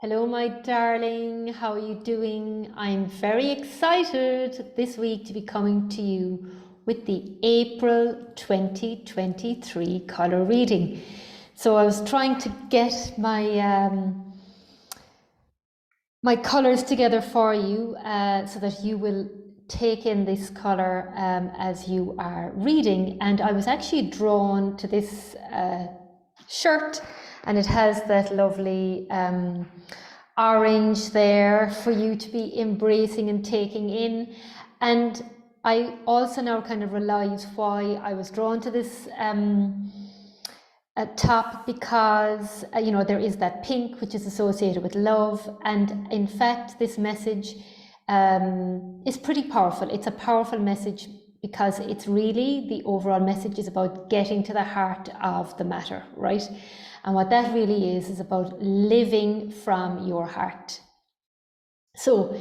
Hello, my darling. How are you doing? I'm very excited this week to be coming to you with the April 2023 color reading. So I was trying to get my colors together for you so that you will take in this color as you are reading. And I was actually drawn to this shirt, and it has that lovely orange there for you to be embracing and taking in. And I also now kind of realize why I was drawn to this top, because you know, there is that pink which is associated with love, and in fact this message is pretty powerful. It's a powerful message because it's really, the overall message is about getting to the heart of the matter, right? And what that really is about living from your heart. So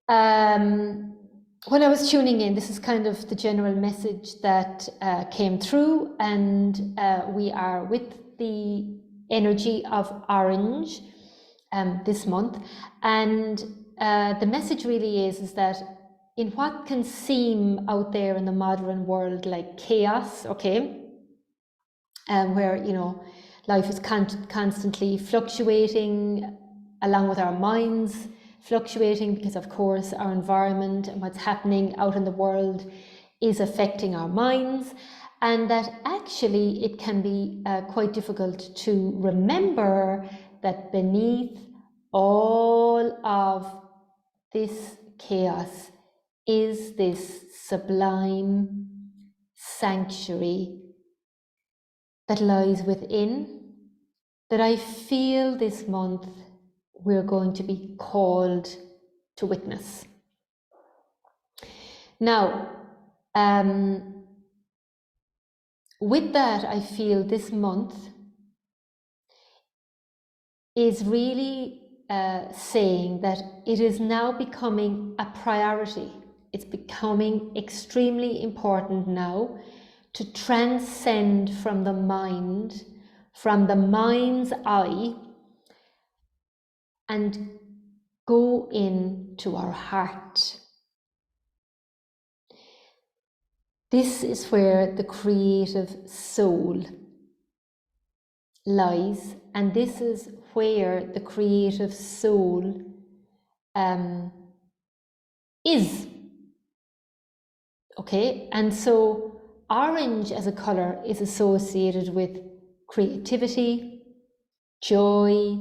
when I was tuning in, this is kind of the general message that came through, and we are with the energy of orange this month. And the message really is that in what can seem out there in the modern world like chaos, okay, where, you know, life is constantly fluctuating, along with our minds fluctuating, because of course our environment and what's happening out in the world is affecting our minds, and that actually it can be quite difficult to remember that beneath all of this chaos is this sublime sanctuary that lies within, that I feel this month we're going to be called to witness. Now, with that, I feel this month is really saying that it is now becoming a priority. It's becoming extremely important now to transcend from the mind, from the mind's eye, and go into our heart. This is where the creative soul lies, and this is where the creative soul is. Okay, and so orange as a color is associated with creativity, joy,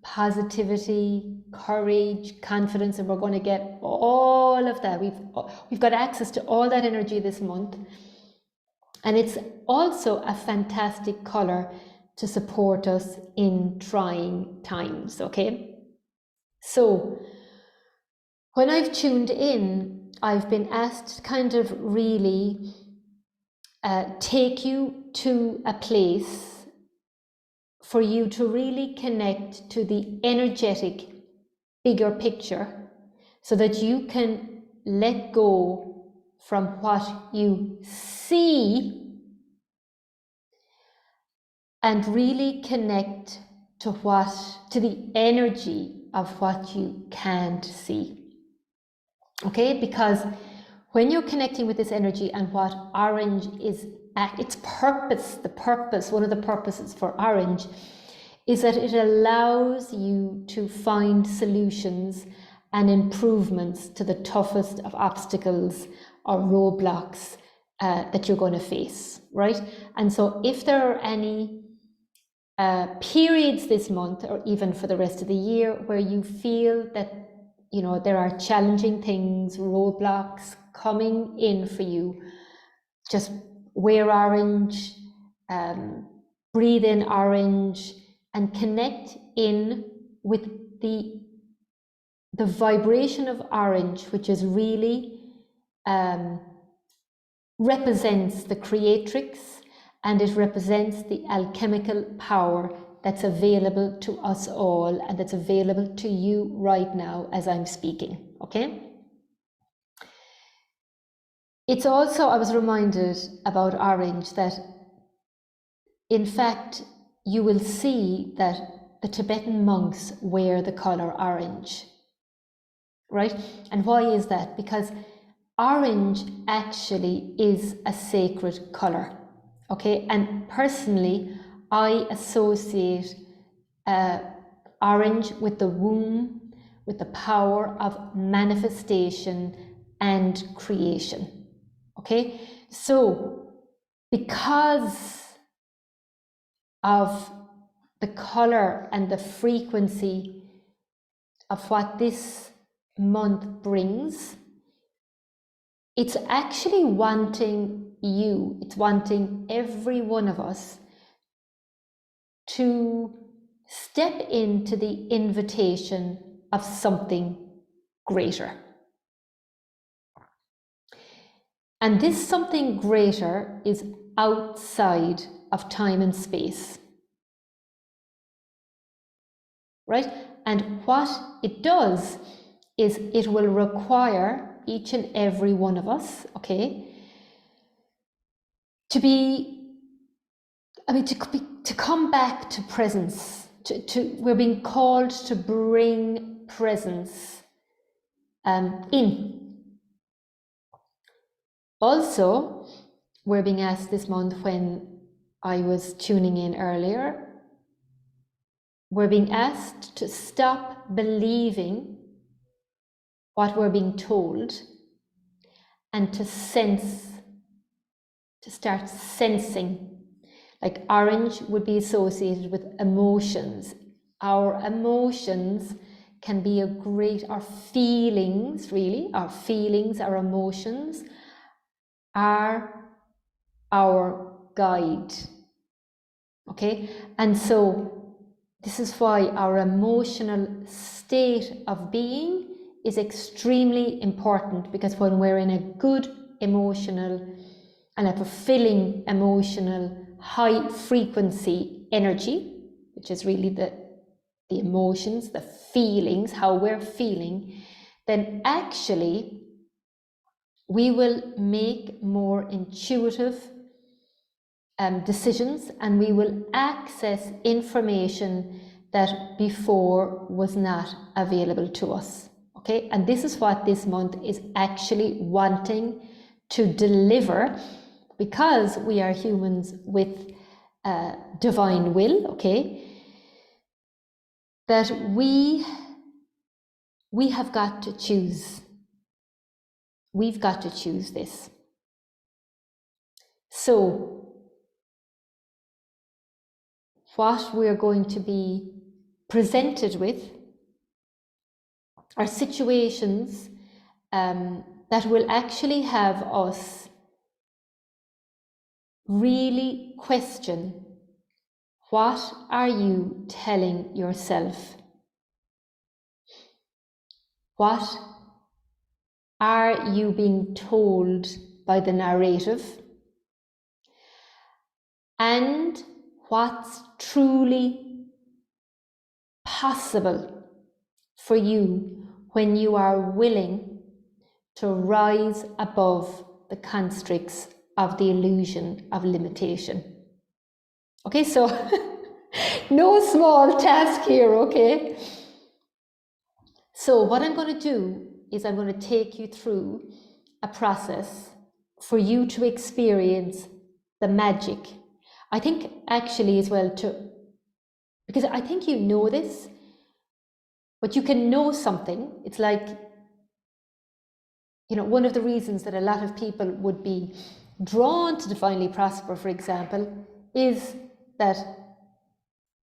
positivity, courage, confidence, and we're going to get all of that. We've got access to all that energy this month, and it's also a fantastic color to support us in trying times. Okay, so when I've tuned in, I've been asked to kind of really take you to a place for you to really connect to the energetic bigger picture, so that you can let go from what you see and really connect to the energy of what you can't see. Okay, because when you're connecting with this energy and what orange is at its purpose, one of the purposes for orange is that it allows you to find solutions and improvements to the toughest of obstacles or roadblocks that you're going to face, right? And so if there are any periods this month, or even for the rest of the year, where you feel that, you know, there are challenging things, roadblocks coming in for you, just wear orange, breathe in orange, and connect in with the vibration of orange, which is really represents the creatrix, and it represents the alchemical power that's available to us all, and that's available to you right now as I'm speaking, okay? It's also, I was reminded about orange that, in fact, you will see that the Tibetan monks wear the color orange, right? And why is that? Because orange actually is a sacred color, okay? And personally, I associate orange with the womb, with the power of manifestation and creation, okay? So because of the color and the frequency of what this month brings, it's actually wanting you, it's wanting every one of us to step into the invitation of something greater. And this something greater is outside of time and space, right? And what it does is it will require each and every one of us, okay, to be, to come back to presence, we're being called to bring presence in. Also, we're being asked this month, when I was tuning in earlier, we're being asked to stop believing what we're being told and to sense, to start sensing. Like orange would be associated with emotions. Our emotions can be our feelings, really, our feelings, our emotions are our guide, okay? And so this is why our emotional state of being is extremely important, because when we're in a good emotional and a fulfilling emotional high frequency energy, which is really the emotions, the feelings, how we're feeling, then actually we will make more intuitive decisions, and we will access information that before was not available to us, okay? And this is what this month is actually wanting to deliver, because we are humans with divine will, okay? That we have got to choose. We've got to choose this. So what we're going to be presented with are situations that will actually have us really question, what are you telling yourself? What are you being told by the narrative? And what's truly possible for you when you are willing to rise above the constricts of the illusion of limitation? Okay, so no small task here, okay? So what I'm going to do is I'm going to take you through a process for you to experience the magic. I think actually as well because I think you know this, but you can know something. It's like, you know, one of the reasons that a lot of people would be drawn to Divinely Prosper, for example, is that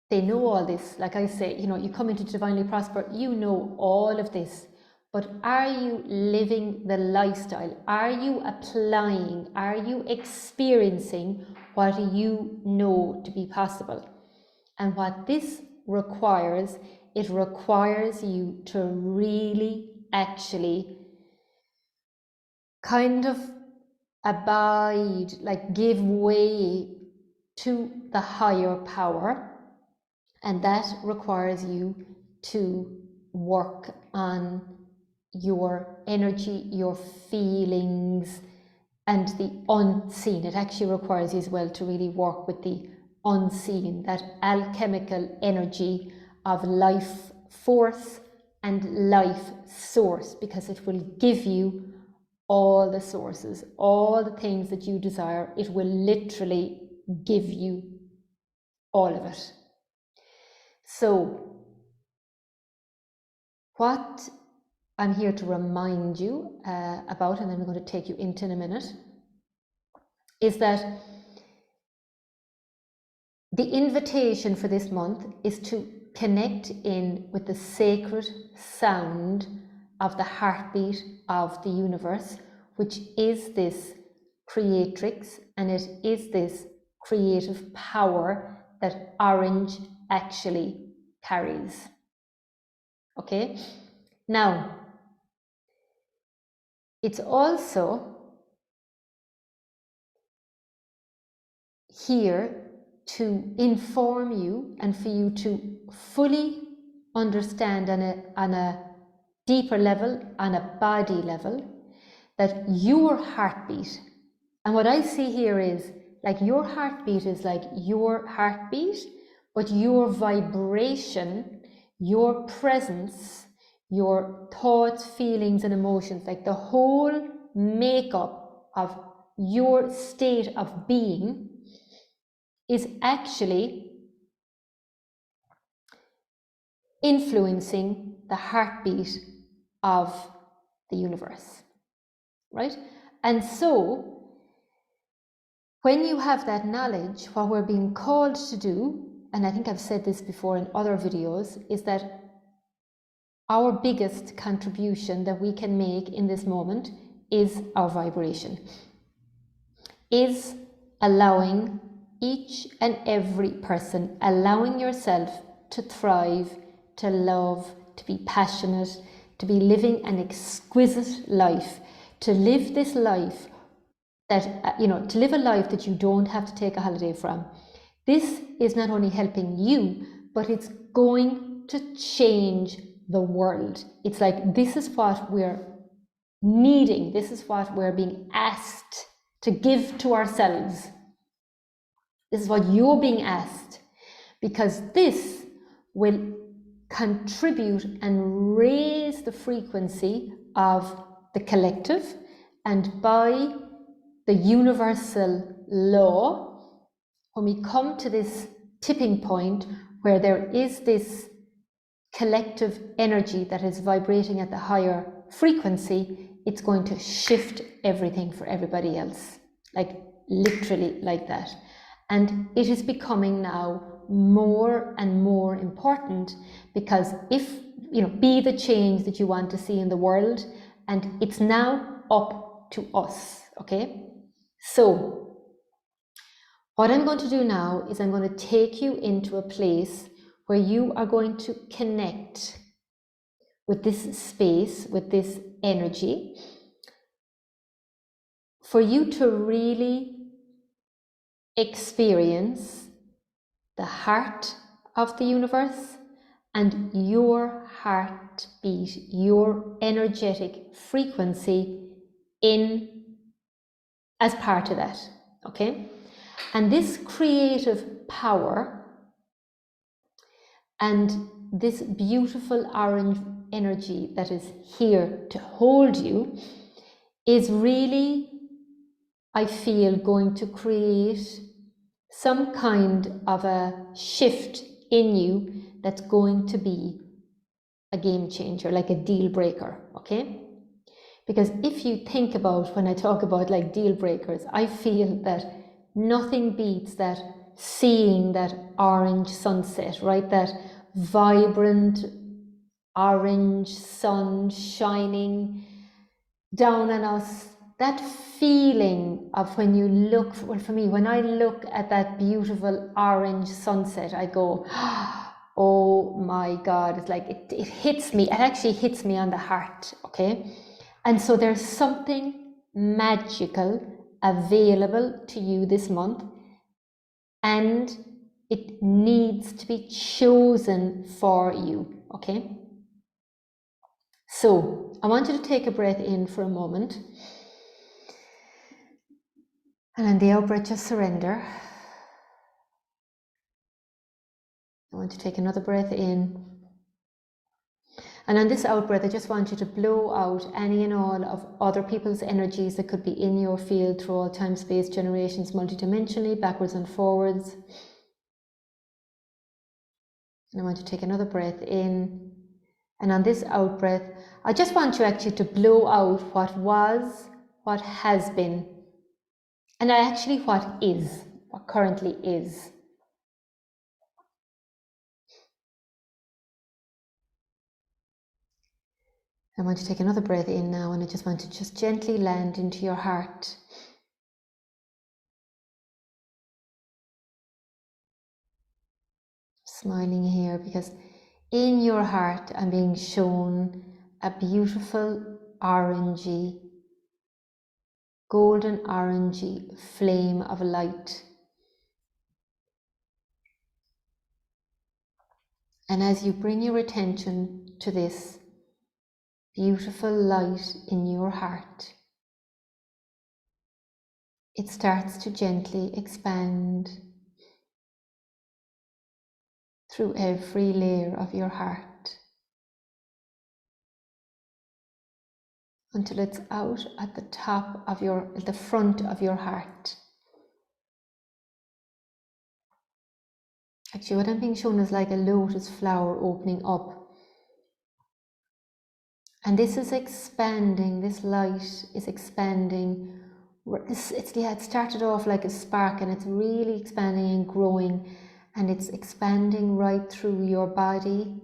they know all this. Like I say, you know, you come into Divinely Prosper, you know all of this, but are you living the lifestyle? Are you applying? Are you experiencing what you know to be possible? And what this requires, it requires you to really actually kind of abide, like give way to the higher power. And that requires you to work on your energy, your feelings, and the unseen. It actually requires you as well to really work with the unseen, that alchemical energy of life force and life source, because it will give you all the sources, all the things that you desire. It will literally give you all of it. So what I'm here to remind you about, and then I'm going to take you into in a minute, is that the invitation for this month is to connect in with the sacred sound of the heartbeat of the universe, which is this creatrix, and it is this creative power that orange actually carries. Okay, now it's also here to inform you and for you to fully understand on a deeper level, on a body level, that your heartbeat, and what I see here is like your heartbeat is like your heartbeat, but your vibration, your presence, your thoughts, feelings and emotions, like the whole makeup of your state of being is actually influencing the heartbeat of the universe, right? And so when you have that knowledge, what we're being called to do, and I think I've said this before in other videos, is that our biggest contribution that we can make in this moment is our vibration, is allowing each and every person, allowing yourself to thrive, to love, to be passionate, to be living an exquisite life, to live this life that, to live a life that you don't have to take a holiday from. This is not only helping you, but it's going to change the world. It's like, this is what we're needing. This is what we're being asked to give to ourselves. This is what you're being asked, because this will contribute and raise the frequency of the collective, and by the universal law, when we come to this tipping point where there is this collective energy that is vibrating at the higher frequency, it's going to shift everything for everybody else, like literally like that. And it is becoming now more and more important, because if, be the change that you want to see in the world, and it's now up to us, okay? So what I'm going to do now is I'm going to take you into a place where you are going to connect with this space, with this energy, for you to really experience the heart of the universe and your heartbeat, your energetic frequency as part of that, okay? And this creative power and this beautiful orange energy that is here to hold you is really, I feel, going to create some kind of a shift in you that's going to be a game changer, like a deal breaker, okay? Because if you think about, when I talk about like deal breakers, I feel that nothing beats that, seeing that orange sunset, right? That vibrant orange sun shining down on us, that feeling of when you look, well, for me, when I look at that beautiful orange sunset, I go, oh my God, it's like, it hits me, it actually hits me on the heart, okay? And so there's something magical available to you this month, and it needs to be chosen for you, okay? So I want you to take a breath in for a moment, and on the out breath, just surrender. I want to take another breath in. And on this out breath, I just want you to blow out any and all of other people's energies that could be in your field through all time, space, generations, multidimensionally, backwards and forwards. And I want to take another breath in. And on this out breath, I just want you actually to blow out what was, what has been, and actually what is, what currently is. I want to take another breath in now, and I just want to just gently land into your heart. Smiling here because in your heart I'm being shown a beautiful orangey, golden orangey flame of light. And as you bring your attention to this beautiful light in your heart, it starts to gently expand through every layer of your heart until it's out at the top of the front of your heart. Actually, what I'm being shown is like a lotus flower opening up. And this is expanding, this light is expanding. It started off like a spark and it's really expanding and growing, and it's expanding right through your body,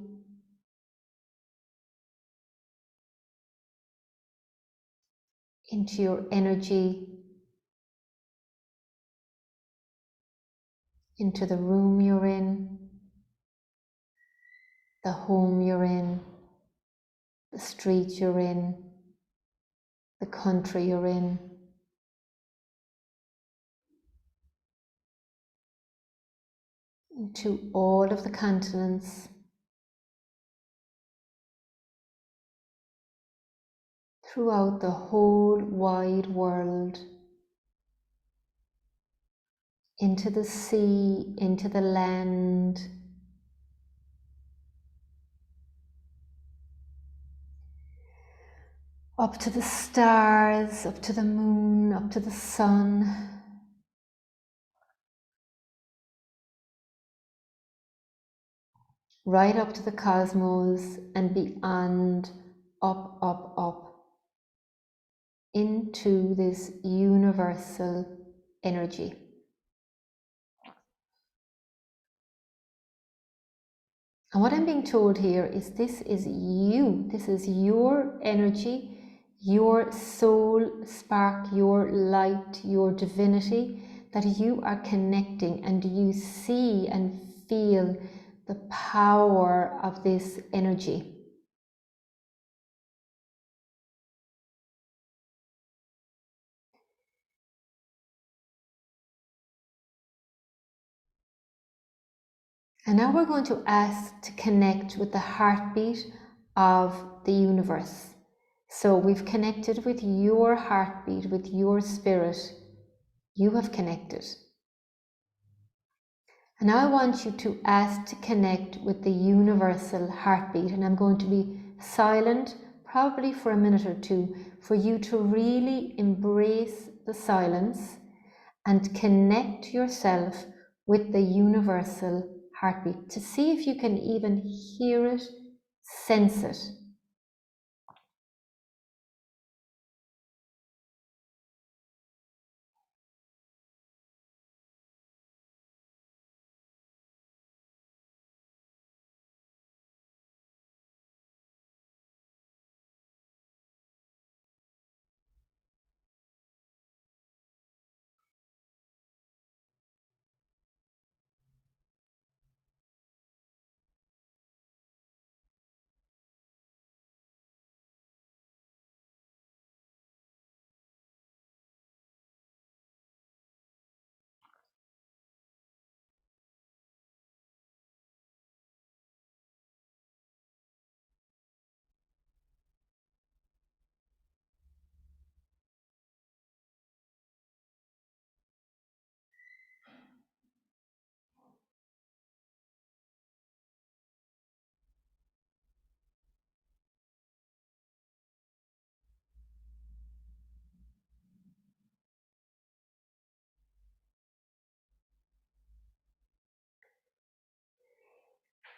into your energy, into the room you're in, the home you're in, the street you're in, the country you're in. Into all of the continents, throughout the whole wide world, into the sea, into the land, up to the stars, up to the moon, up to the sun, right up to the cosmos and beyond, up, up, up, into this universal energy. And what I'm being told here is this is you, this is your energy, your soul spark, your light, your divinity, that you are connecting, and you see and feel the power of this energy. And now we're going to ask to connect with the heartbeat of the universe. So we've connected with your heartbeat, with your spirit. You have connected. And now I want you to ask to connect with the universal heartbeat. And I'm going to be silent, probably for a minute or two, for you to really embrace the silence and connect yourself with the universal heartbeat, to see if you can even hear it, sense it.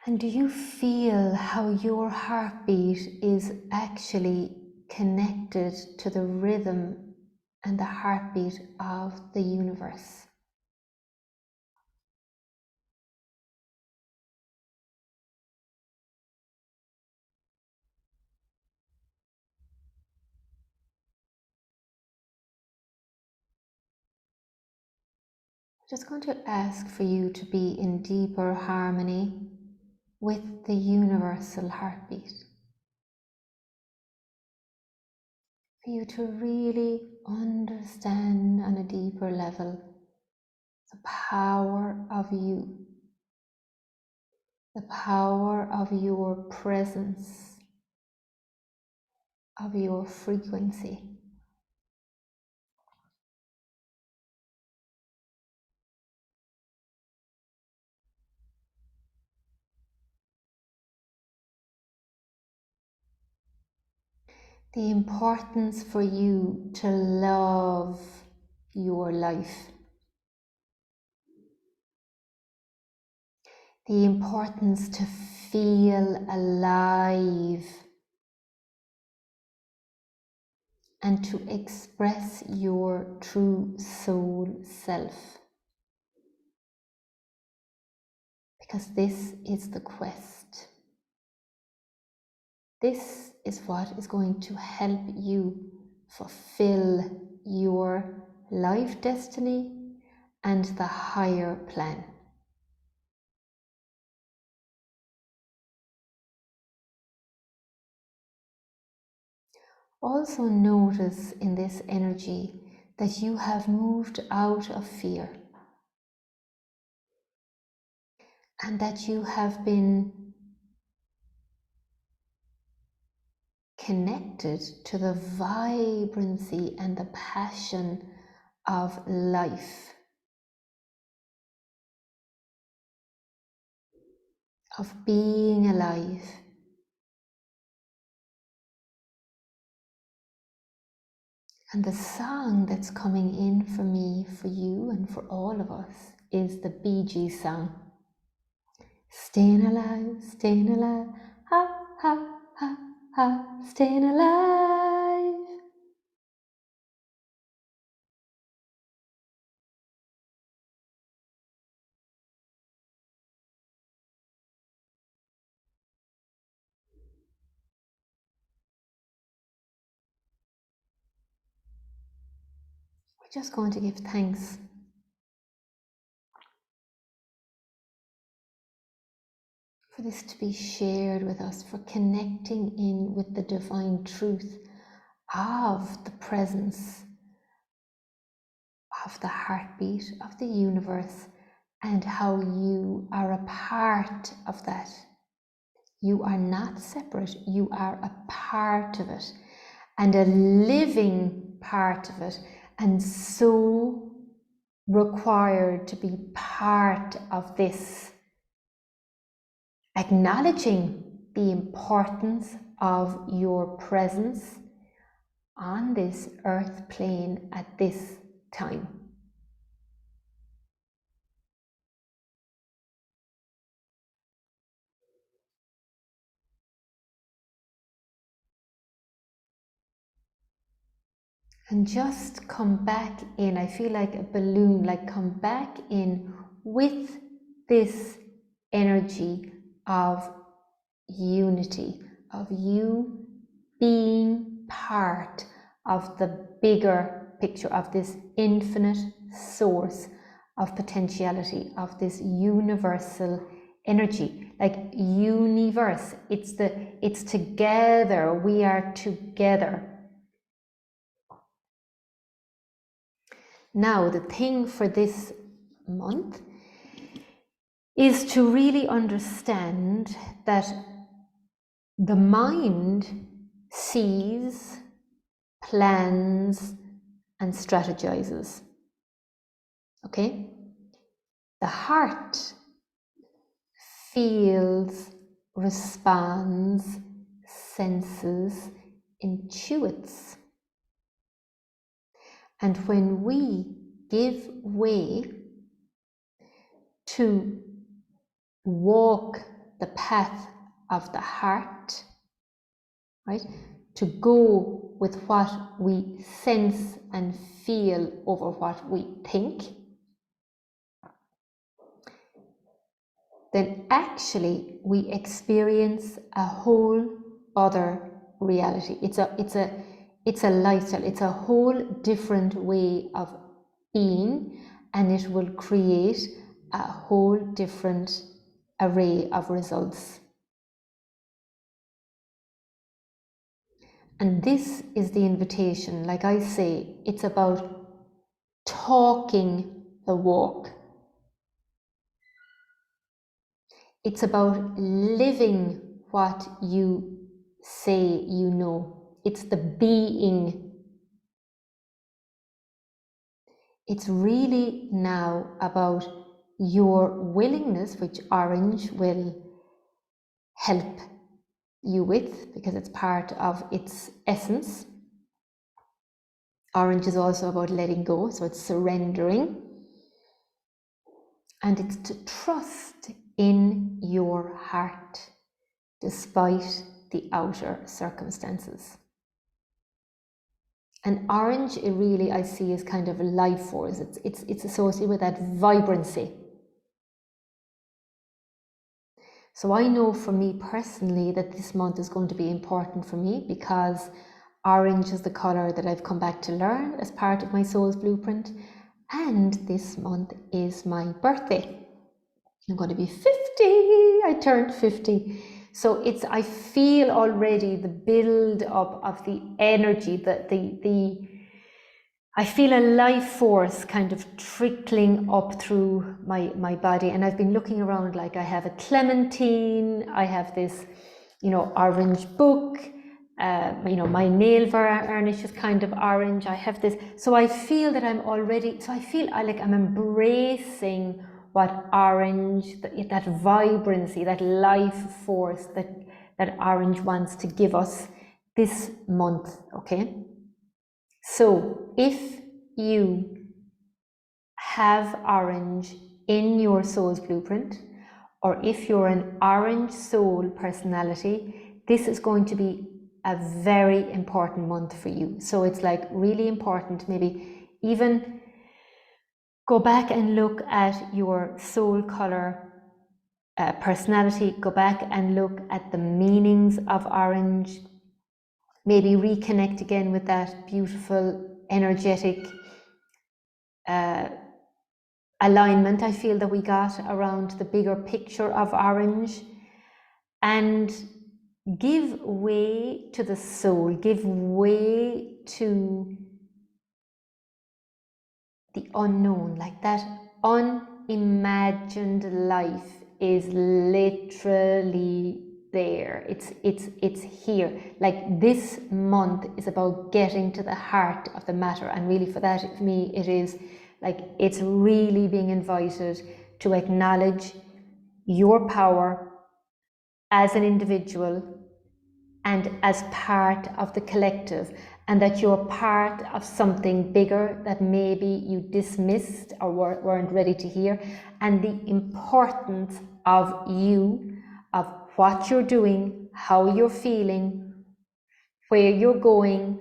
And do you feel how your heartbeat is actually connected to the rhythm and the heartbeat of the universe? I'm just going to ask for you to be in deeper harmony with the universal heartbeat. For you to really understand on a deeper level the power of you, the power of your presence, of your frequency. The importance for you to love your life. The importance to feel alive and to express your true soul self. Because this is the quest. This is what is going to help you fulfill your life destiny and the higher plan. Also notice in this energy that you have moved out of fear and that you have been connected to the vibrancy and the passion of life, of being alive. And the song that's coming in for me, for you, and for all of us is the Bee Gees song. Staying alive, ha, ha, ha, ha, staying alive. We're just going to give thanks for this to be shared with us, for connecting in with the divine truth of the presence of the heartbeat of the universe and how you are a part of that. You are not separate, you are a part of it and a living part of it, and so required to be part of this, acknowledging the importance of your presence on this earth plane at this time. And just come back in, I feel like a balloon, like come back in with this energy of unity, of you being part of the bigger picture, of this infinite source of potentiality, of this universal energy, like universe. It's together, we are together. Now, the thing for this month is to really understand that the mind sees, plans, and strategizes. Okay? The heart feels, responds, senses, intuits. And when we give way to walk the path of the heart, right? To go with what we sense and feel over what we think, then actually we experience a whole other reality. It's a lifestyle. It's a whole different way of being, and it will create a whole different array of results. And this is the invitation. Like I say, it's about talking the walk. It's about living what you say you know. It's the being. It's really now about your willingness, which orange will help you with because it's part of its essence. Orange is also about letting go, so it's surrendering. And it's to trust in your heart despite the outer circumstances. And orange, it really, I see, is kind of a life force. It's associated with that vibrancy. So I know for me personally that this month is going to be important for me because orange is the color that I've come back to learn as part of my soul's blueprint. And this month is my birthday. I'm going to be 50. I turned 50. So I feel already the build up of the energy, I feel a life force kind of trickling up through my body. And I've been looking around, like I have a clementine, I have this, orange book, my nail varnish is kind of orange. I have this, so I feel that I'm embracing what orange, that vibrancy, that life force that orange wants to give us this month, okay? So if you have orange in your soul's blueprint, or if you're an orange soul personality, this is going to be a very important month for you. So it's like really important, maybe even go back and look at your soul color personality, go back and look at the meanings of orange, maybe reconnect again with that beautiful, energetic alignment I feel that we got around the bigger picture of orange, and give way to the soul, give way to the unknown, like that unimagined life is literally there. It's here. Like this month is about getting to the heart of the matter, and really for me it is like it's really being invited to acknowledge your power as an individual and as part of the collective, and that you're part of something bigger that maybe you dismissed or weren't ready to hear, and the importance of you, of what you're doing, how you're feeling, where you're going,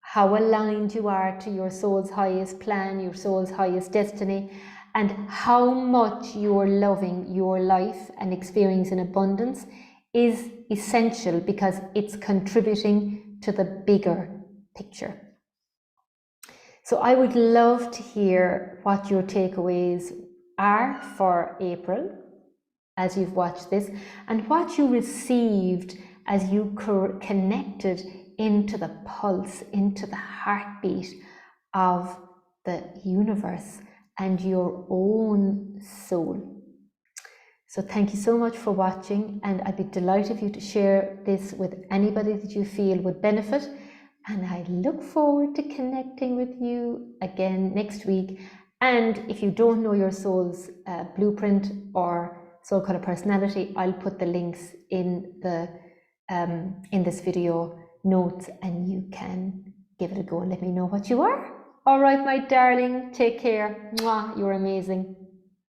how aligned you are to your soul's highest plan, your soul's highest destiny, and how much you're loving your life and experiencing abundance is essential because it's contributing to the bigger picture. So I would love to hear what your takeaways are for April as you've watched this, and what you received as you connected into the pulse, into the heartbeat of the universe and your own soul. So thank you so much for watching, and I'd be delighted for you to share this with anybody that you feel would benefit. And I look forward to connecting with you again next week. And if you don't know your soul's blueprint or soul color personality, I'll put the links in this video notes, and you can give it a go and let me know what you are. All right, my darling, take care. Mwah, you're amazing.